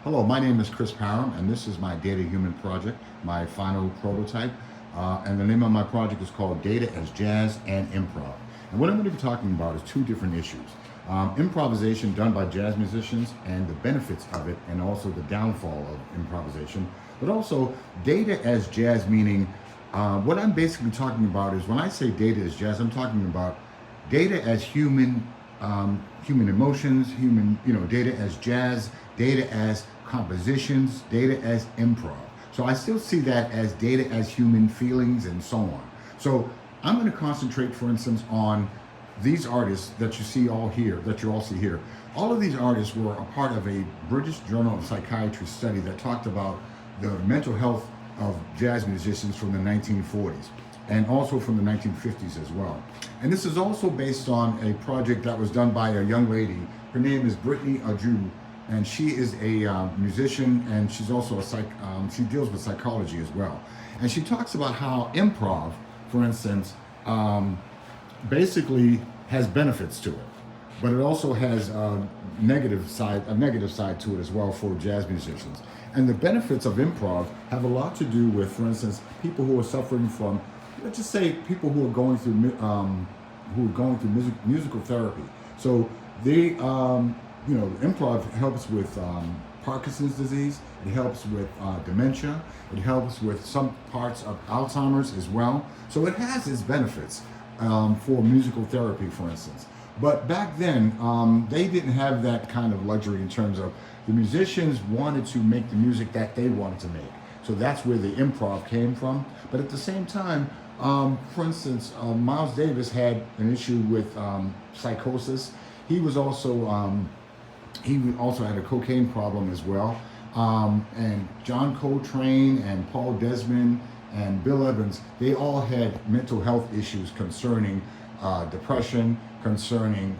Hello, my name is Chris Parham, and this is my Data Human project, my final prototype. And the name of my project is called Data as Jazz and Improv. And what I'm going to be talking about is two different issues. Improvisation done by jazz musicians and the benefits of it, and also the downfall of improvisation. But also data as jazz, meaning what I'm basically talking about is when I say data as jazz, I'm talking about data as human emotions, data as jazz, data as compositions, data as improv. So I still see that as data as human feelings and so on. So I'm going to concentrate, for instance, on these artists that you see all here, that you all see here. All of these artists were a part of a British Journal of Psychiatry study that talked about the mental health of jazz musicians from the 1940s and also from the 1950s as well. And this is also based on a project that was done by a young lady. Her name is Brittany Aju, and she is a musician, and she's also she deals with psychology as well. And she talks about how improv, for instance, basically has benefits to it, but it also has a negative side to it as well for jazz musicians. And the benefits of improv have a lot to do with, for instance, people who are suffering from, let's just say, people who are going through musical therapy. So they, improv helps with Parkinson's disease. It helps with dementia. It helps with some parts of Alzheimer's as well. So it has its benefits for musical therapy, for instance. But back then, they didn't have that kind of luxury in terms of the musicians wanted to make the music that they wanted to make. So that's where the improv came from. But at the same time, for instance, Miles Davis had an issue with psychosis. He also had a cocaine problem as well. And John Coltrane and Paul Desmond and Bill Evans, they all had mental health issues concerning depression, concerning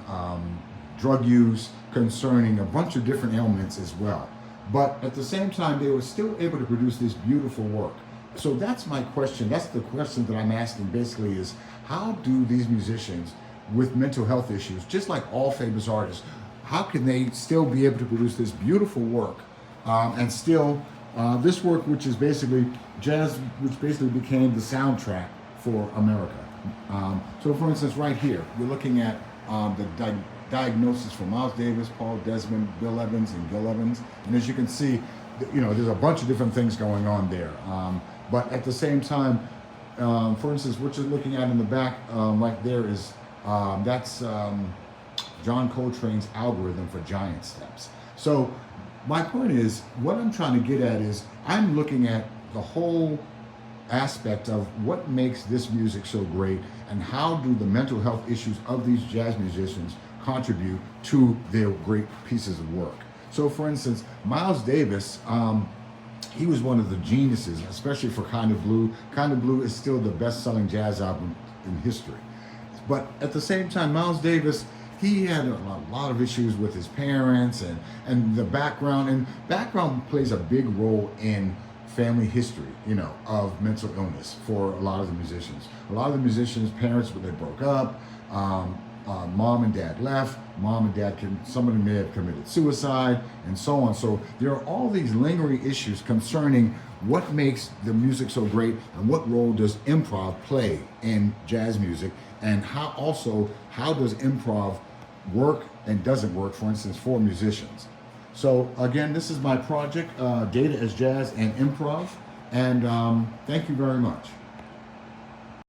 drug use, concerning a bunch of different ailments as well. But at the same time, they were still able to produce this beautiful work. So that's my question. That's the question that I'm asking basically is, how do these musicians with mental health issues, just like all famous artists, how can they still be able to produce this beautiful work and still this work, which is basically jazz, which basically became the soundtrack for America. So for instance, right here, we're looking at the diagnosis for Miles Davis, Paul Desmond, Bill Evans, and Gil Evans. And as you can see, there's a bunch of different things going on there. But at the same time, for instance, what you're looking at in the back right there is, that's John Coltrane's algorithm for giant steps. So my point is, what I'm trying to get at is, I'm looking at the whole aspect of what makes this music so great and how do the mental health issues of these jazz musicians contribute to their great pieces of work. So for instance, Miles Davis, he was one of the geniuses, especially for Kind of Blue. Kind of Blue is still the best-selling jazz album in history. But at the same time, Miles Davis, he had a lot of issues with his parents and the background. And background plays a big role in family history, of mental illness for a lot of the musicians. A lot of the musicians' parents, they broke up, mom and dad left, mom and dad, some of them may have committed suicide, and so on. So there are all these lingering issues concerning what makes the music so great and what role does improv play in jazz music, and how does improv work and doesn't work, for instance, for musicians. So again, this is my project, Data as Jazz and Improv, and thank you very much.